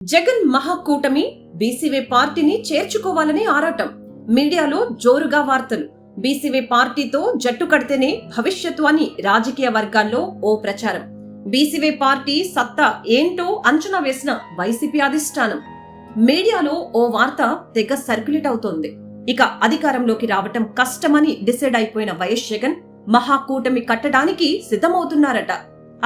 జగన్ మహాకూటమి బీసీవై పార్టీని చేర్చుకోవాలని ఆరాటం. మీడియాలో జోరుగా వార్తలు. బీసీవై పార్టీతో జట్టు కడితేనే భవిష్యత్తు అని రాజకీయ వర్గాల్లో ఓ ప్రచారం. బీసీవై పార్టీ సత్తా ఏంటో అంచనా వేసిన వైసీపీ అధిష్టానం. మీడియాలో ఓ వార్త తెగ సర్క్యులేట్ అవుతోంది. ఇక అధికారంలోకి రావటం కష్టమని డిసైడ్ అయిపోయిన వైఎస్ జగన్ మహాకూటమి కట్టడానికి సిద్ధమవుతున్నారట.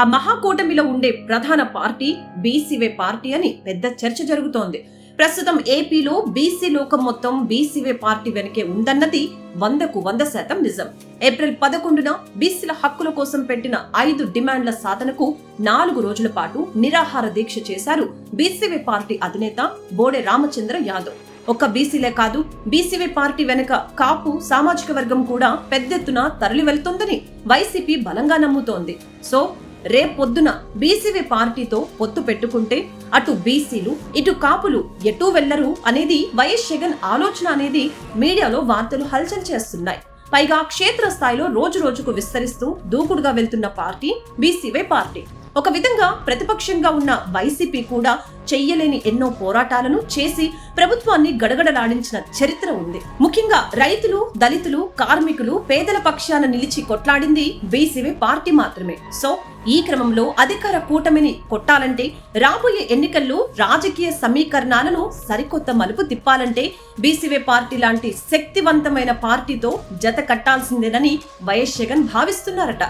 ఆ మహాకూటమిలో ఉండే ప్రధాన పార్టీ బీసీవై పార్టీ అని పెద్ద చర్చ జరుగుతోంది. ప్రస్తుతం ఏపీలో బీసీ లోకం మొత్తం బీసీవై పార్టీ వెనకే ఉందన్నది 100% నిజం. ఏప్రిల్ 11న బీసీల హక్కుల కోసం పెట్టిన 5 డిమాండ్ల సాధనకు 4 రోజుల పాటు నిరాహార దీక్ష చేశారు బీసీవై పార్టీ అధినేత బోడే రామచంద్ర యాదవ్. ఒక్క బీసీలే కాదు, బీసీవై పార్టీ వెనుక కాపు సామాజిక వర్గం కూడా పెద్దెత్తున తరలి వెళ్తుందని వైసీపీ బలంగా నమ్ముతోంది. సో రేపొద్దున బీసీవై పార్టీతో పొత్తు పెట్టుకుంటే అటు బీసీలు ఇటు కాపులు ఎటూ వెళ్లరు అనేది వైఎస్ జగన్ ఆలోచన అనేది మీడియాలో వార్తలు హల్చల్ చేస్తున్నాయి. పైగా క్షేత్రస్థాయిలో రోజు రోజుకు విస్తరిస్తూ దూకుడుగా వెళ్తున్న పార్టీ బీసీవై పార్టీ. ఒక విధంగా ప్రతిపక్షంగా ఉన్న వైసీపీ కూడా చెయ్యలేని ఎన్నో పోరాటాలను చేసి ప్రభుత్వాన్ని గడగడలాడించిన చరిత్ర ఉంది. ముఖ్యంగా రైతులు, దళితులు, కార్మికులు, పేదల పక్షాన నిలిచి కొట్లాడింది బీసీవై పార్టీ మాత్రమే. సో ఈ క్రమంలో అధికార కూటమిని కొట్టాలంటే, రాబోయే ఎన్నికల్లో రాజకీయ సమీకరణాలను సరికొత్త మలుపు తిప్పాలంటే బీసీవై పార్టీ లాంటి శక్తివంతమైన పార్టీతో జత కట్టాల్సిందేనని వైఎస్ జగన్ భావిస్తున్నారట.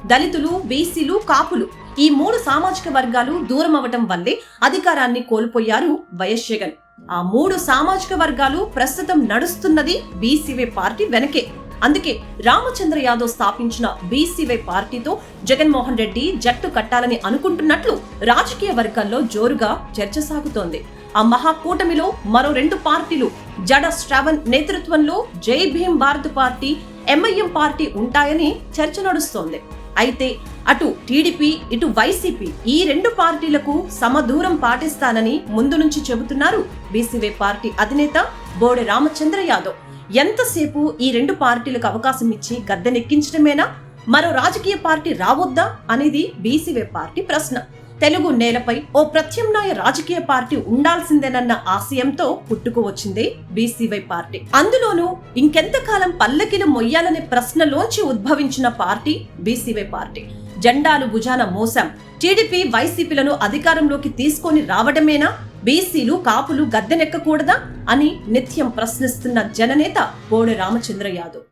దళితులు, బీసీలు, కాపులు ఈ 3 సామాజిక వర్గాలు దూరం అవటం వల్లే అధికారాన్ని కోల్పోయారు వైఎస్ జగన్. ఆ 3 సామాజిక వర్గాలు ప్రస్తుతం నడుస్తున్నది బీసీవై పార్టీ వెనకే. అందుకే రామచంద్ర యాదవ్ స్థాపించిన బీసీవై పార్టీతో జగన్మోహన్ రెడ్డి జట్టు కట్టాలని అనుకుంటున్నట్లు రాజకీయ వర్గాల్లో జోరుగా చర్చ సాగుతోంది. ఆ మహాకూటమిలో మరో 2 పార్టీలు జడ శ్రావణ్ నేతృత్వంలో Jai Bhim Bharat party, MIM party ఉంటాయని చర్చ నడుస్తోంది. అయితే అటు టీడీపీ ఇటు వైసీపీ ఈ 2 పార్టీలకు సమదూరం పాటిస్తానని ముందు నుంచి చెబుతున్నారు బీసీవై పార్టీ అధినేత బోడే రామచంద్ర యాదవ్. ఎంతసేపు ఈ 2 పార్టీలకు అవకాశం ఇచ్చి గద్దెనెక్కించడమేనా, మరో రాజకీయ పార్టీ రావొద్దా అనేది బీసీవై పార్టీ ప్రశ్న. తెలుగు నేలపై ఓ ప్రత్యామ్నాయ రాజకీయ పార్టీ ఉండాల్సిందేనన్న ఆశయంతో పుట్టుకు వచ్చిందే బీసీవై పార్టీ. అందులోనూ ఇంకెంతకాలం పల్లకిలు మొయ్యాలనే ప్రశ్నలోంచి ఉద్భవించిన పార్టీ బీసీవై పార్టీ. జెండాలు భుజాన మోసాం, టీడీపీ వైసీపీలను అధికారంలోకి తీసుకొని రావడమేనా, బీసీలు కాపులు గద్దెనెక్కకూడదా అని నిత్యం ప్రశ్నిస్తున్న జననేత బోడే రామచంద్ర యాదవ్.